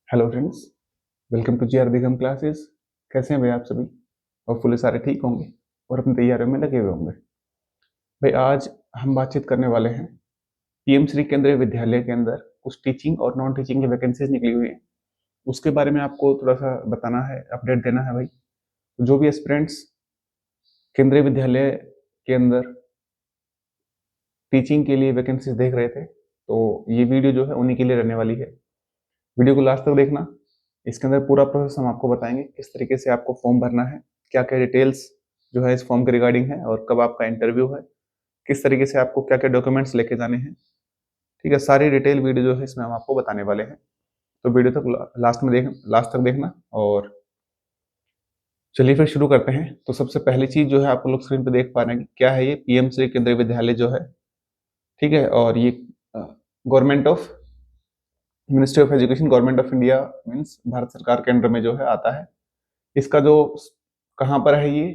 Hello friends, welcome to GR Digam classes. कैसे हैं भाई आप सभी? और फुल सारे ठीक होंगे और अपनी तैयारियों में लगे हुए होंगे। भाई आज हम बातचीत करने वाले हैं पीएम श्री केंद्रीय विद्यालय के अंदर कुछ टीचिंग और नॉन टीचिंग की वैकेंसीज निकली हुई हैं। उसके बारे में आपको थोड़ा सा बताना है, अपडेट देना है भाई। जो भी एस्पिरेंट्स केंद्रीय विद्यालय के अंदर टीचिंग के लिए वैकेंसीज देख रहे थे, तो ये वीडियो जो है उन्हीं के लिए रहने वाली है। वीडियो को लास्ट तक देखना। इसके अंदर पूरा प्रोसेस हम आपको बताएंगे, किस तरीके से आपको फॉर्म भरना है, क्या क्या डिटेल्स जो है इस फॉर्म के रिगार्डिंग है, और कब आपका इंटरव्यू है, किस तरीके से आपको क्या क्या डॉक्यूमेंट्स लेके जाने हैं। ठीक है, सारी डिटेल वीडियो जो है इसमें हम आपको बताने वाले हैं। तो वीडियो तक लास्ट तक देखना। और चलिए फिर शुरू करते हैं। तो सबसे पहली चीज जो है आप लोग स्क्रीन पे देख पा रहे हैं कि क्या है, ये पीएम श्री केंद्रीय विद्यालय जो है। ठीक है, और ये government of ministry of education, government of India means Bharat सरकार के अंडर में जो है आता है। इसका जो कहाँ पर है, ये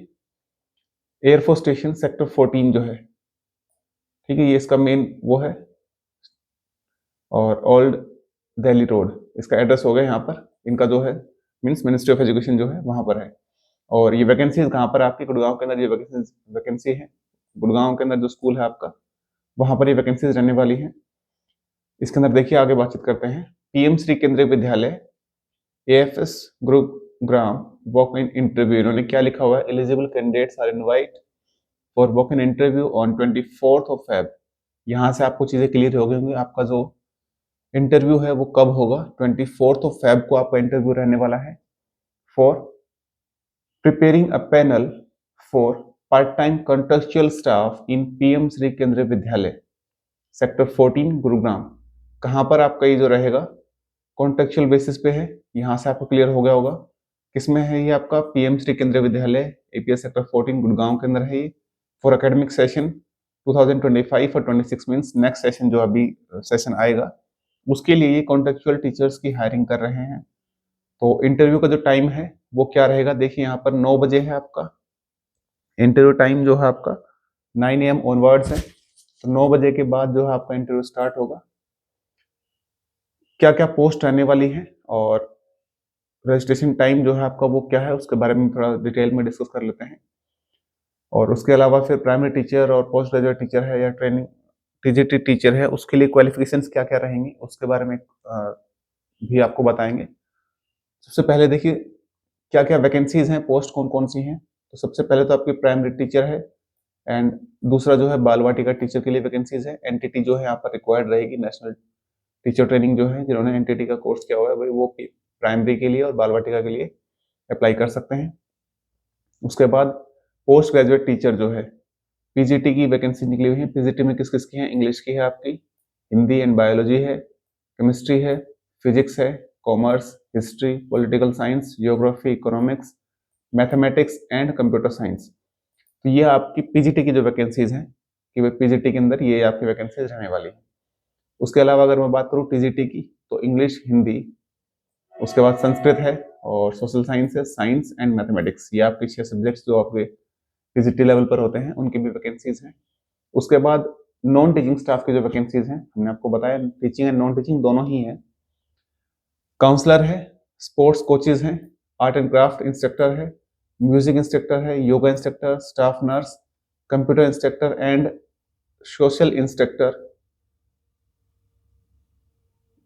एयरफोर्स स्टेशन सेक्टर 14 जो है। ठीक है, ये इसका मेन वो है। और ओल्ड दिल्ली रोड इसका एड्रेस हो गया यहाँ पर। इनका जो है मीन्स मिनिस्ट्री ऑफ एजुकेशन जो है वहाँ पर है। और ये वैकेंसीज कहाँ पर आपकी, गुड़गांव के अंदर ये वैकेंसी है। गुड़गांव के अंदर जो स्कूल है आपका, वहाँ पर ये वैकेंसीज रहने वाली है। इसके अंदर देखिए, आगे बातचीत करते हैं। PM Shri Kendriya Vidyalaya AFS Gurugram walk in interview, इन्होंने क्या लिखा हुआ है, eligible candidates are invite for walk in interview on 24th of Feb. यहाँ से आपको चीजें क्लियर हो गई होंगी। आपका जो इंटरव्यू है वो कब होगा, 24th ऑफ फेब को आपका इंटरव्यू रहने वाला है for preparing a panel for part time contractual staff in PM Shri Kendriya विद्यालय सेक्टर 14 गुरुग्राम। कहाँ पर आपका ये जो रहेगा, कॉन्ट्रेक्चुअल बेसिस पे है। यहाँ से आपको क्लियर हो गया होगा किसमें है ये आपका, पीएम श्री केंद्रीय विद्यालय एपीएस सेक्टर 14 गुड़गांव के अंदर है ये। फॉर एकेडमिक सेशन 2025 और 26 मीन्स नेक्स्ट सेशन जो अभी सेशन आएगा, उसके लिए ये कॉन्ट्रेक्चुअल टीचर्स की हायरिंग कर रहे हैं। तो इंटरव्यू का जो टाइम है वो क्या रहेगा, देखिए यहाँ पर 9 बजे है आपका इंटरव्यू टाइम जो है आपका, 9 AM ऑनवर्ड्स है। तो 9 बजे के बाद जो है आपका इंटरव्यू स्टार्ट होगा। क्या क्या पोस्ट रहने वाली है और रजिस्ट्रेशन टाइम जो है आपका वो क्या है, उसके बारे में थोड़ा डिटेल में डिस्कस कर लेते हैं। और उसके अलावा फिर प्राइमरी टीचर और पोस्ट ग्रेजुएट टीचर है या ट्रेनिंग टीजीटी टीचर है, उसके लिए क्वालिफिकेशंस क्या क्या रहेंगी उसके बारे में भी आपको बताएंगे। सबसे पहले देखिए क्या क्या वैकेंसीज हैं, पोस्ट कौन कौन सी हैं। तो सबसे पहले तो आपकी प्राइमरी टीचर है, एंड दूसरा जो है बाल वाटिका टीचर के लिए वैकेंसीज है। एनटीटी जो है यहाँ पर रिक्वायर्ड रहेगी, नेशनल टीचर ट्रेनिंग जो है, जिन्होंने एनटीटी का कोर्स किया हुआ है भाई वो प्राइमरी के लिए और बाल वाटिका के लिए अप्लाई कर सकते हैं। उसके बाद पोस्ट ग्रेजुएट टीचर जो है, पीजीटी की वैकेंसी निकली हुई है। पीजीटी में किस किस की है, इंग्लिश की है आपकी, हिंदी एंड बायोलॉजी है, केमिस्ट्री है, फिजिक्स है, commerce, history, political science, geography, economics, mathematics and computer science. तो ये आपकी पीजीटी की जो वैकेंसीज हैं कि भाई पीजीटी के अंदर ये आपकी वैकेंसीज रहने वाली है। उसके अलावा अगर मैं बात करूँ टीजीटी की, तो इंग्लिश, हिंदी, उसके बाद संस्कृत है, और सोशल साइंस है, साइंस एंड मैथमेटिक्स। ये आपके 6 सब्जेक्ट्स जो आपके पीजीटी लेवल पर होते हैं उनकी भी वैकेंसीज हैं। उसके बाद नॉन टीचिंग स्टाफ की जो वैकेंसीज हैं, हमने आपको बताया टीचिंग एंड नॉन टीचिंग दोनों ही हैं। काउंसलर है, स्पोर्ट्स कोचेज हैं, आर्ट एंड क्राफ्ट इंस्ट्रक्टर है, म्यूजिक इंस्ट्रक्टर है, yoga instructor, staff nurse, computer instructor and social instructor.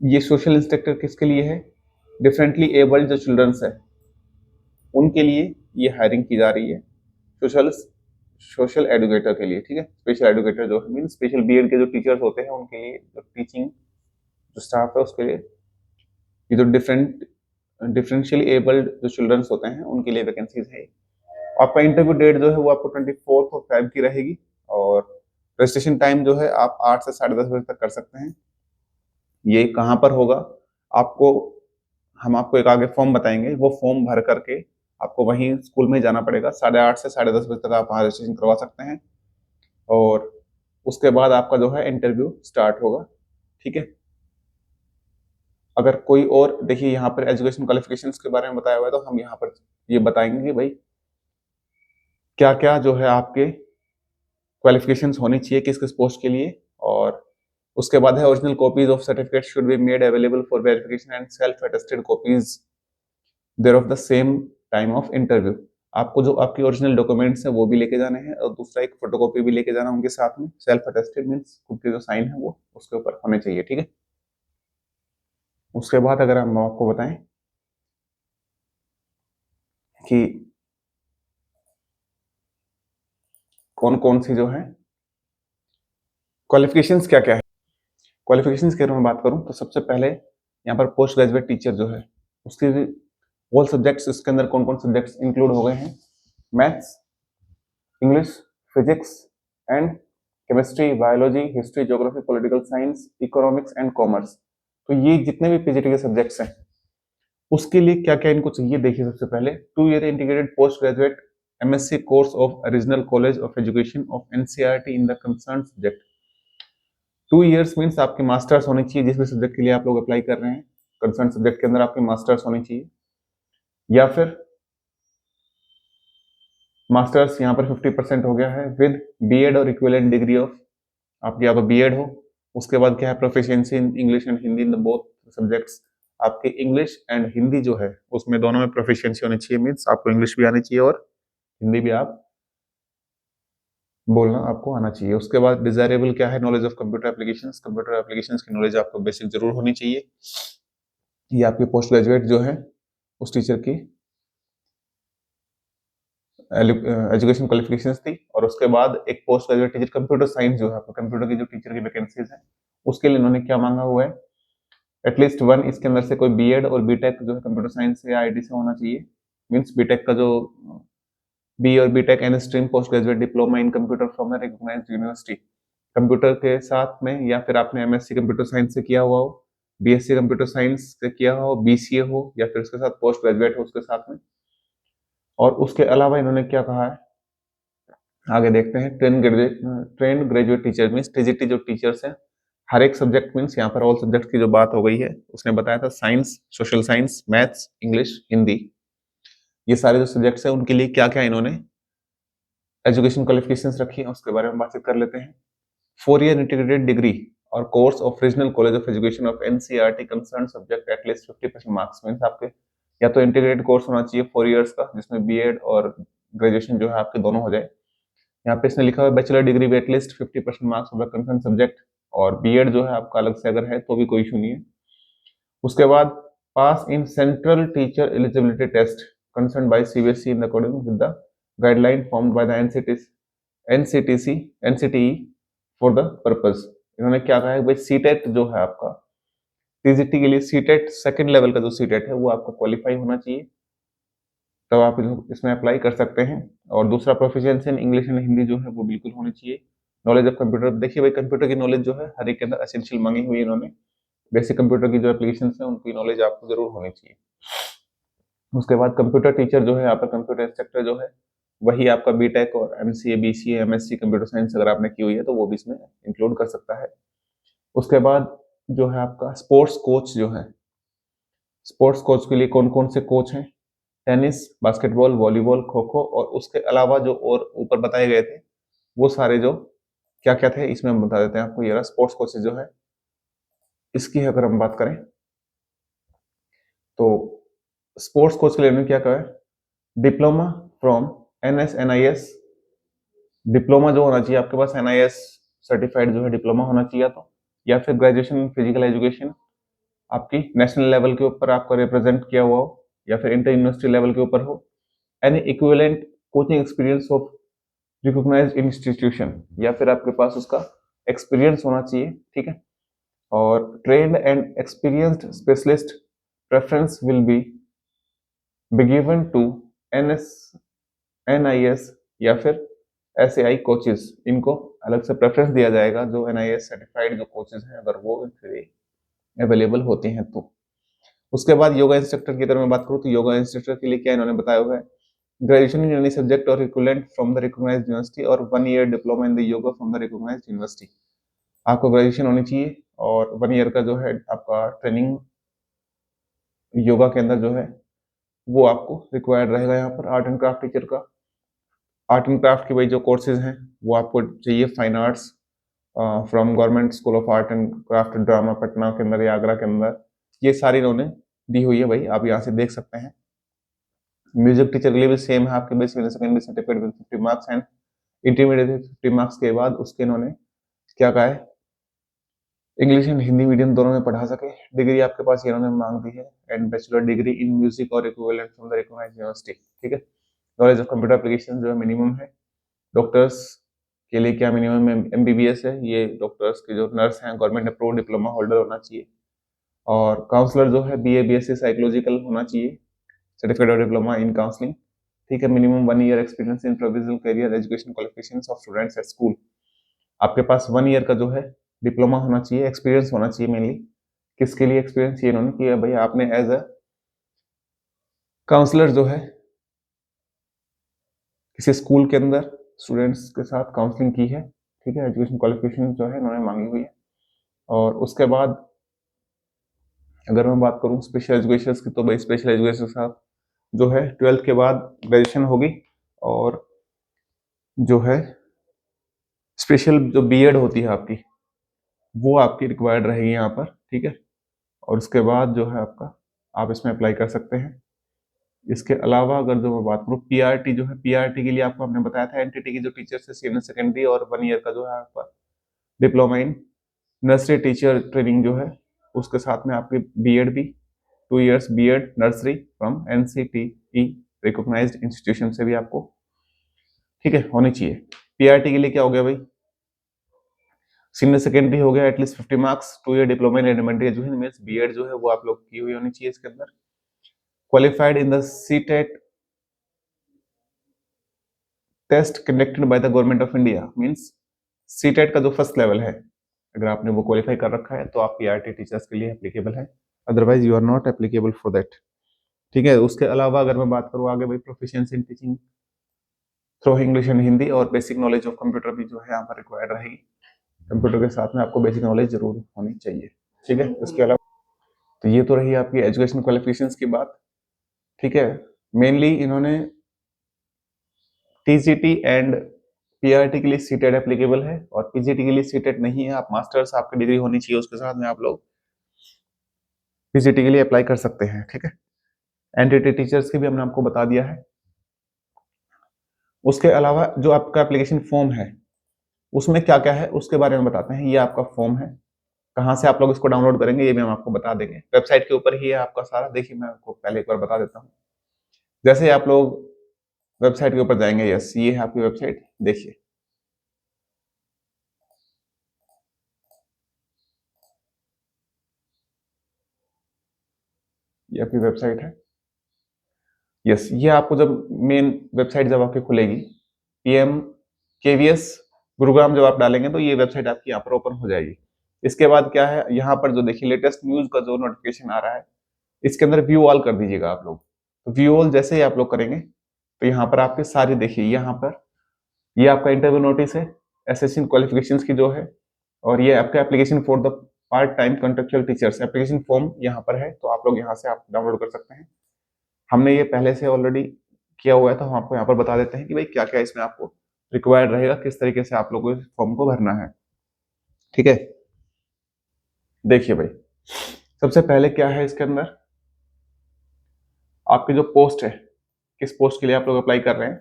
ये सोशल इंस्ट्रक्टर किसके लिए है, डिफरेंटली एबल्ड जो चिल्ड्रंस है उनके लिए ये हायरिंग की जा रही है। सोशल सोशल एडुकेटर के लिए, ठीक है, स्पेशल एडुकेटर जो मीन स्पेशल बीएड के जो टीचर्स होते हैं उनके लिए, जो टीचिंग जो स्टाफ है उसके लिए, ये जो डिफरेंशियली एबल्ड जो चिल्ड्रंस होते हैं उनके लिए वैकेंसीज है। आपका इंटरव्यू डेट जो है वो आपको 24th ऑफ फेब की रहेगी। और रजिस्ट्रेशन टाइम जो है आप 8 से 10:30 बजे तक कर सकते हैं। ये कहाँ पर होगा आपको, हम आपको एक आगे फॉर्म बताएंगे, वो फॉर्म भर करके आपको वहीं स्कूल में जाना पड़ेगा। 8:30 से 10:30 बजे तक आप वहाँ रजिस्ट्रेशन करवा सकते हैं। और उसके बाद आपका जो है इंटरव्यू स्टार्ट होगा। ठीक है, अगर कोई और देखिए यहाँ पर एजुकेशन क्वालिफिकेशंस के बारे में बताया हुआ है, तो हम यहाँ पर ये बताएंगे कि भाई क्या क्या जो है आपके क्वालिफिकेशंस होनी चाहिए किस किस पोस्ट के लिए। और उसके बाद है original copies of certificate should be made available for verification and self attested copies there of the same time of interview. आपको जो आपकी ओरिजिनल डॉक्यूमेंट्स है वो भी लेके जाने हैं और दूसरा एक फोटोकॉपी भी लेके जाना उनके साथ में। सेल्फ अटेस्टेड मींस खुद के जो साइन है वो उसके ऊपर होने चाहिए, ठीक है। उसके बाद अगर हम आपको बताएं कि कौन कौन सी जो है क्वालिफिकेशंस क्या क्या है। क्वालिफिकेशंस के बारे में बात करूं तो सबसे पहले यहाँ पर पोस्ट ग्रेजुएट टीचर जो है उसके ऑल सब्जेक्ट्स, इसके अंदर कौन कौन सब्जेक्ट्स इंक्लूड हो गए हैं, maths, English, physics and chemistry, biology, history, geography, political science, economics and commerce. तो ये जितने भी पीजीटी के सब्जेक्ट्स हैं उसके लिए क्या क्या इनको चाहिए देखिए। सबसे पहले 2 year integrated post graduate MSc course of regional college of education of NCERT in the concern subject. 2 years means आपके मास्टर्स होनी चाहिए, जिस भी सब्जेक्ट के लिए आप लोग अप्लाई कर रहे हैं कंसर्न सब्जेक्ट के अंदर आपके मास्टर्स होनी चाहिए, या फिर मास्टर्स यहाँ पर 50% हो गया है विद बीएड और इक्विवेलेंट डिग्री ऑफ, आप या तो बीएड हो। उसके बाद क्या है, proficiency in English and Hindi in the both subjects. आपके इंग्लिश एंड हिंदी जो है उसमें दोनों में प्रोफिशिएंसी होनी चाहिए, मीन्स आपको इंग्लिश भी आनी चाहिए और हिंदी भी आप बोलना आपको आना चाहिए। उसके बाद डिजायरेबल क्या है, knowledge of computer applications, computer applications की नॉलेज आपको बेसिक जरूर होनी चाहिए। ये आपके पोस्ट ग्रेजुएट जो है उस टीचर की एजुकेशन क्वालिफिकेशंस थी। और उसके बाद एक post graduate teacher computer science जो है, आपको कंप्यूटर की जो टीचर की वैकेंसीज है उसके लिए इन्होंने क्या मांगा हुआ है, एटलीस्ट 1 इसके अंदर से कोई बीएड और बीटेक जो है कंप्यूटर साइंस से या आईटी से होना चाहिए। मीन्स बीटेक का जो बी और BTech in stream post graduate diploma in computer from a recognised university, computer के साथ में, या फिर आपने एमएससी कंप्यूटर साइंस से किया हुआ हो, बीएससी कंप्यूटर साइंस से किया हो, बीसीए हो, या फिर उसके साथ पोस्ट ग्रेजुएट हो उसके साथ में। और उसके अलावा इन्होंने क्या कहा है आगे देखते हैं, train graduate teacher means TGT जो टीचर्स हैं हर एक सब्जेक्ट मीन्स यहाँ पर ऑल सब्जेक्ट की जो बात हो गई है उसने बताया था, science, social science, maths, English, Hindi, ये सारे जो सब्जेक्ट्स हैं उनके लिए क्या क्या इन्होंने एजुकेशन क्वालिफिकेशंस रखी है उसके बारे में बातचीत कर लेते हैं। 4 ईयर इंटीग्रेटेड डिग्री और course of regional college of education of NCERT concern subject at least 50% marks means आपके या तो इंटीग्रेटेड कोर्स होना चाहिए 4 ईयर्स का जिसमें बीएड और ग्रेजुएशन जो है आपके दोनों हो जाए। यहाँ पे इसने लिखा हुआ है बैचलर डिग्री भी at least 50% marks of the concern subject, और बीएड जो है आपका अलग से अगर है तो भी कोई इशू नहीं है। उसके बाद pass in central teacher eligibility test concern by CBSE in according with the guideline formed by the NCTE for the purpose. इन्होंने क्या कहा है भाई, सीटेट जो है आपका टीजीटी के लिए सीटेट सेकंड लेवल का जो सीटेट है वो आपका क्वालिफाई होना चाहिए, तब आप इसमें अप्लाई कर सकते हैं। और दूसरा proficiency in English and Hindi जो है वो बिल्कुल होनी चाहिए। नॉलेज ऑफ कंप्यूटर, देखिए भाई कंप्यूटर की नॉलेज जो है हर एक के अंदर एसेंशियल मांगी हुई है इन्होंने, बेसिक कंप्यूटर की जो एप्लीकेशन है उनकी नॉलेज आपको जरूर होनी चाहिए। उसके बाद कंप्यूटर टीचर जो है यहाँ पर कंप्यूटर इंस्ट्रक्टर जो है वही आपका बीटेक और MCA, BCA, MSc computer science अगर आपने की हुई है तो वो भी इसमें इंक्लूड कर सकता है। उसके बाद जो है आपका स्पोर्ट्स कोच जो है, स्पोर्ट्स कोच के लिए कौन कौन से कोच हैं, tennis, basketball, volleyball, kho kho, और उसके अलावा जो और ऊपर बताए गए थे वो सारे जो क्या क्या थे इसमें हम बता देते हैं आपको। ये रहा स्पोर्ट्स कोचेज जो है, इसकी अगर हम बात करें तो स्पोर्ट्स कोच के लिए उन्होंने क्या कहा है, डिप्लोमा फ्रॉम एनएसएनआईएस, डिप्लोमा जो होना चाहिए आपके पास एनआईएस सर्टिफाइड जो है डिप्लोमा होना चाहिए, तो या फिर ग्रेजुएशन फिजिकल एजुकेशन आपकी नेशनल लेवल के ऊपर आपका रिप्रेजेंट किया हुआ हो, या फिर इंटर यूनिवर्सिटी लेवल के ऊपर हो, any equivalent coaching experience of recognised institution, या फिर आपके पास उसका एक्सपीरियंस होना चाहिए, ठीक है। और trained and experienced specialist preference will be given to NIS या फिर एसएआई कोचेस, इनको अलग से प्रेफरेंस दिया जाएगा जो एनआईएस सर्टिफाइड जो कोचेस हैं अगर वो अवेलेबल होते हैं तो। उसके बाद योगा इंस्ट्रक्टर की अगर मैं बात करूँ तो योगा इंस्ट्रक्टर के लिए क्या इन्होंने बताया हुआ है, ग्रेजुएशन इन एनी सब्जेक्ट और equivalent from the recognised university और 1 year diploma in the yoga from the recognised university. आपको ग्रेजुएशन होनी चाहिए और 1 ईयर का जो है आपका ट्रेनिंग योगा के अंदर जो है वो आपको रिक्वायर्ड रहेगा। यहाँ पर आर्ट एंड क्राफ्ट टीचर का, आर्ट एंड क्राफ्ट की वही जो कोर्सेज हैं वो आपको चाहिए, fine arts from government school of art and craft drama Patna के अंदर या आगरा के अंदर, ये सारी इन्होंने दी हुई है भाई, आप यहाँ से देख सकते हैं। म्यूजिक टीचर के लिए भी सेम है, आपके basic secondary certificate with 50 marks and intermediate 50 marks के बाद उसके इन्होंने क्या कहा है, इंग्लिश एंड हिंदी मीडियम दोनों में पढ़ा सके। डिग्री आपके पास ये इन्होंने मांग दी है, and bachelor degree in music और equivalent from the recognised university. ठीक है, नॉलेज ऑफ कंप्यूटर एप्लीकेशन जो है मिनिमम है। डॉक्टर्स के लिए क्या मिनिमम एमबीबीएस है, ये डॉक्टर्स के जो नर्स हैं गवर्नमेंट अप्रूव्ड डिप्लोमा होल्डर होना चाहिए। और काउंसलर जो है बीए बीएससी साइकोलॉजिकल होना चाहिए, सर्टिफिकेट और डिप्लोमा इन काउंसलिंग। ठीक है, minimum 1 year experience in provisional career education qualifications of students at school. आपके पास 1 ईयर का जो है डिप्लोमा होना चाहिए, एक्सपीरियंस होना चाहिए मेनली। किसके लिए एक्सपीरियंस ये इन्होंने किया भाई, आपने एज अ काउंसलर जो है किसी स्कूल के अंदर स्टूडेंट्स के साथ काउंसलिंग की है। ठीक है, एजुकेशन क्वालिफिकेशन जो है इन्होंने मांगी हुई है। और उसके बाद अगर मैं बात करूं स्पेशल एजुकेशन की, तो भाई स्पेशल एजुकेशन के साथ जो है 12th के बाद ग्रेजुएशन होगी, और जो है स्पेशल जो बीएड होती है आपकी, वो आपकी रिक्वायर्ड रहेगी यहाँ पर। ठीक है, और उसके बाद जो है आपका, आप इसमें अप्लाई कर सकते हैं। इसके अलावा अगर जो मैं बात करूँ पीआरटी जो है, पीआरटी के लिए आपको हमने बताया था एनटीटी की जो टीचर्स है सीनियर सेकेंडरी और 1 ईयर का जो है आपका diploma in nursery teacher training जो है, उसके साथ में आपकी बीएड भी 2 years BEd nursery from NCTE recognised institution से भी आपको, ठीक है, होनी चाहिए। पीआरटी के लिए क्या हो गया भाई, सीनियर सेकेंडरी हो गया at least 50 marks, 2 year diploma in elementary education means BEd जो है वो आप लोग की हुई होनी चाहिए इसके अंदर। Qualified in the CTET test conducted by the government of India means CTET का जो फर्स्ट लेवल है, अगर आपने वो क्वालिफाई कर रखा है तो आप पीआरटी टीचर्स के लिए एप्लीकेबल है, otherwise you are not applicable for that. ठीक है, उसके अलावा अगर मैं बात करूँ आगे भाई proficiency in teaching through English and Hindi, और बेसिक नॉलेज ऑफ कंप्यूटर भी जो है यहाँ पर रिक्वायर्ड रहेगी। कंप्यूटर के साथ में आपको बेसिक नॉलेज जरूर होनी चाहिए। ठीक है, उसके अलावा तो ये तो रही आपकी एजुकेशन क्वालिफिकेशंस की बात। ठीक है, मेनली इन्होंने टीजीटी एंड पीआरटी के लिए सीटेट एप्लीकेबल है, और पीजीटी के लिए सीटेट नहीं है, आप मास्टर्स आपकी डिग्री होनी चाहिए उसके साथ में आप लोग पीजीटी के लिए अप्लाई कर सकते हैं। ठीक है, एनटीटी टीचर्स की भी हमने आपको बता दिया है। उसके अलावा जो आपका एप्लीकेशन फॉर्म है उसमें क्या क्या है उसके बारे में बताते हैं। ये आपका फॉर्म है, कहाँ से आप लोग इसको डाउनलोड करेंगे ये भी हम आपको बता देंगे, वेबसाइट के ऊपर ही है आपका सारा। देखिए मैं आपको पहले एक बार बता देता हूँ, जैसे आप लोग वेबसाइट के ऊपर जाएंगे, यस ये है आपकी वेबसाइट, देखिए ये आपकी वेबसाइट है। यस, ये आपको जब मेन वेबसाइट जब आपकी खुलेगी पीएम केवीएस गुरुग्राम जब आप डालेंगे तो ये वेबसाइट आपकी यहाँ पर ओपन हो जाएगी। इसके बाद क्या है, यहाँ पर जो देखिए लेटेस्ट न्यूज का जो नोटिफिकेशन आ रहा है इसके अंदर व्यू ऑल कर दीजिएगा आप लोग। तो व्यू ऑल जैसे ही आप लोग करेंगे तो यहाँ पर आपके सारी देखिए, यहाँ पर ये आपका इंटरव्यू नोटिस है एसएससी क्वालिफिकेशंस की जो है, और ये आपका application for the part time contractual teachers application form यहाँ पर है, तो आप लोग यहाँ से आप डाउनलोड कर सकते हैं। हमने ये पहले से ऑलरेडी किया हुआ है, तो हम आपको यहाँ पर बता देते हैं कि भाई क्या क्या इसमें आपको रिक्वायर्ड रहेगा, किस तरीके से आप लोगों को इस फॉर्म को भरना है। ठीक है, देखिए भाई सबसे पहले क्या है इसके अंदर, आपकी जो पोस्ट है, किस पोस्ट के लिए आप लोग अप्लाई कर रहे हैं,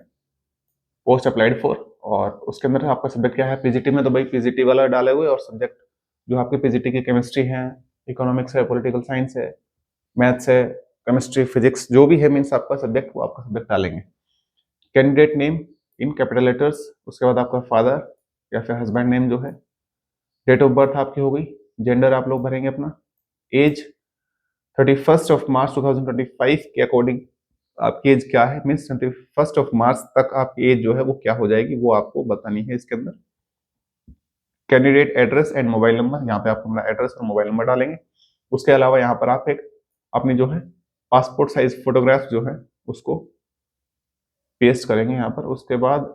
पोस्ट अप्लाइड फॉर, और उसके अंदर आपका सब्जेक्ट क्या है पीजीटी में, तो भाई पीजीटी वाला डाले हुए, और सब्जेक्ट जो आपके पीजीटी की केमिस्ट्री है, इकोनॉमिक्स है, पॉलिटिकल साइंस है, मैथ्स है, केमिस्ट्री फिजिक्स जो भी है मीन्स आपका सब्जेक्ट, वो आपका सब्जेक्ट डालेंगे। Candidate name in capital letters, उसके बाद आपका फादर या फिर हस्बैंड नेम जो है, डेट ऑफ बर्थ आपकी हो गई, जेंडर आप लोग भरेंगे अपना, एज 31 मार्च 2025 के अकॉर्डिंग आपकी एज क्या है, मीन्स 31 मार्च तक आपकी एज जो है वो क्या हो जाएगी वो आपको बतानी है इसके अंदर। Candidate address and mobile number, यहाँ पे आप अपना एड्रेस और मोबाइल नंबर डालेंगे। उसके अलावा यहाँ पर आप एक अपनी जो है पासपोर्ट साइज फोटोग्राफ जो है उसको पेस्ट करेंगे यहाँ पर। उसके बाद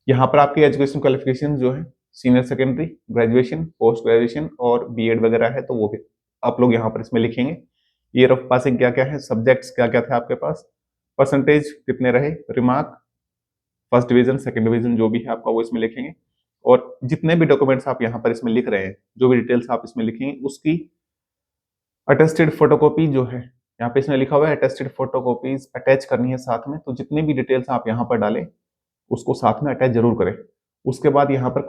यहाँ पर आपकी एजुकेशन क्वालिफिकेशन जो है senior secondary, graduation, post graduation और बीएड वगैरह है, तो वो भी आप लोग यहाँ पर इसमें लिखेंगे। ईयर ऑफ पासिंग क्या क्या है, सब्जेक्ट्स क्या क्या थे आपके पास, परसेंटेज कितने रहे, remark, first division, second division जो भी है आपका वो इसमें लिखेंगे। और जितने भी डॉक्यूमेंट्स आप यहाँ पर इसमें लिख रहे हैं, जो भी डिटेल्स आप इसमें लिखेंगे, उसकी अटेस्टेड फोटोकॉपी जो है, यहाँ पे इसमें लिखा हुआ है अटेस्टेड फोटोकॉपीज अटैच करनी है साथ में। तो जितने भी डिटेल्स आप यहाँ पर डालें उसको साथ में अटैच जरूर करें। उसके बाद यहाँ पर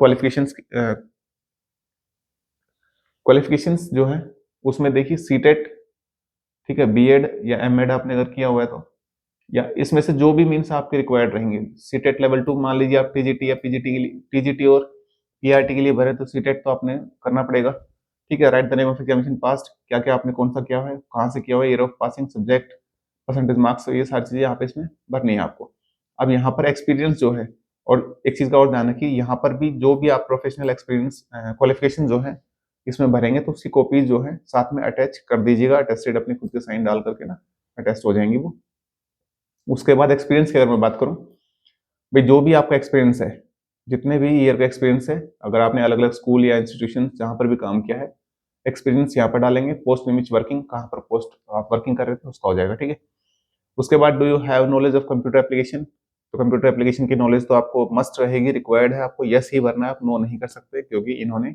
क्वालिफिकेशंस जो है उसमें देखिए सीटेट, ठीक है, बीएड या एमएड आपने अगर किया हुआ है तो, या इसमें से जो भी मीन्स आपके रिक्वायर्ड रहेंगे। सीटेट लेवल 2 मान लीजिए आप टीजीटी या पीजीटी के लिए, टीजीटी और पीआरटी के लिए भरे तो सीटेट तो आपने करना पड़ेगा, ठीक है। Right the name of examination past, क्या क्या आपने कौन सा किया है, कहाँ से किया हुआ है, year of passing, subject, percentage marks, ये सारी चीजें यहाँ पे इसमें भरनी है आपको। अब यहाँ पर एक्सपीरियंस जो है, और एक चीज का और ध्यान रखिए, यहाँ पर भी जो भी आप प्रोफेशनल एक्सपीरियंस क्वालिफिकेशन जो है इसमें भरेंगे तो उसकी कॉपीज जो है साथ में अटैच कर दीजिएगा, अटेस्टेड अपने खुद के साइन डाल करके ना अटैच हो जाएंगी वो। उसके बाद एक्सपीरियंस की अगर मैं बात करूं, भाई जो भी आपका एक्सपीरियंस है, जितने भी ईयर का एक्सपीरियंस है, अगर आपने अलग अलग स्कूल या इंस्टीट्यूशन जहां पर भी काम किया है, एक्सपीरियंस यहाँ पर डालेंगे। पोस्ट में वर्किंग, कहाँ पर पोस्ट आप वर्किंग कर रहे थे उसका हो जाएगा, ठीक है। उसके बाद do you have knowledge of computer application, तो कंप्यूटर एप्लीकेशन की नॉलेज तो आपको मस्ट रहेगी, रिक्वायर्ड है, आपको यस ही भरना है, आप नो नहीं कर सकते, क्योंकि इन्होंने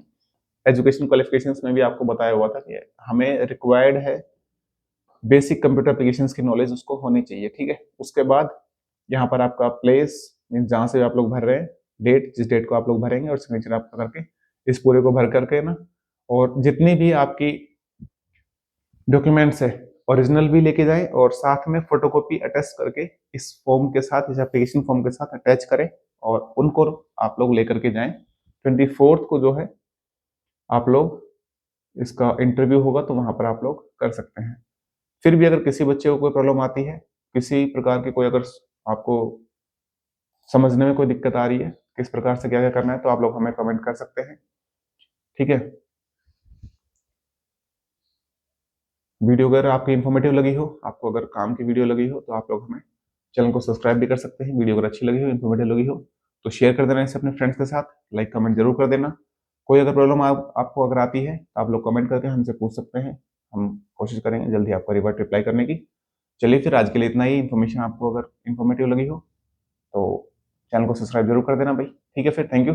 एजुकेशन क्वालिफिकेशंस में भी आपको बताया हुआ था कि हमें रिक्वायर्ड है बेसिक कंप्यूटर एप्लीकेशंस की नॉलेज उसको होनी चाहिए, ठीक है। उसके बाद यहाँ पर आपका प्लेस मीन जहाँ से आप लोग भर रहे हैं, डेट, जिस डेट को आप लोग भरेंगे, और सिग्नेचर आपका करके इस पूरे को भर करके ना, और जितनी भी आपकी डॉक्यूमेंट्स है ओरिजिनल भी लेके जाएं, और साथ में फोटोकॉपी अटैच करके इस फॉर्म के साथ, इस एप्लीकेशन फॉर्म के साथ अटैच करें, और उनको आप लोग लेकर के जाएं। 24 को जो है आप लोग इसका इंटरव्यू होगा, तो वहां पर आप लोग कर सकते हैं। फिर भी अगर किसी बच्चे को कोई प्रॉब्लम आती है, किसी प्रकार की कोई अगर आपको समझने में कोई दिक्कत आ रही है, किस प्रकार से क्या क्या करना है, तो आप लोग हमें कमेंट कर सकते हैं, ठीक है। वीडियो अगर आपकी इन्फॉर्मेटिव लगी हो, आपको अगर काम की वीडियो लगी हो, तो आप लोग हमें चैनल को सब्सक्राइब भी कर सकते हैं। वीडियो अगर अच्छी लगी हो, इन्फॉर्मेटिव लगी हो, तो शेयर कर देना इसे अपने फ्रेंड्स के साथ, लाइक कमेंट जरूर कर देना। कोई अगर प्रॉब्लम आपको अगर आती है तो आप लोग कमेंट करके हमसे पूछ सकते हैं, हम कोशिश करेंगे जल्दी आपको रिप्लाई करने की। चलिए फिर आज के लिए इतना ही। इन्फॉर्मेशन आपको अगर इन्फॉर्मेटिव लगी हो तो चैनल को सब्सक्राइब जरूर कर देना भाई, ठीक है। फिर थैंक यू।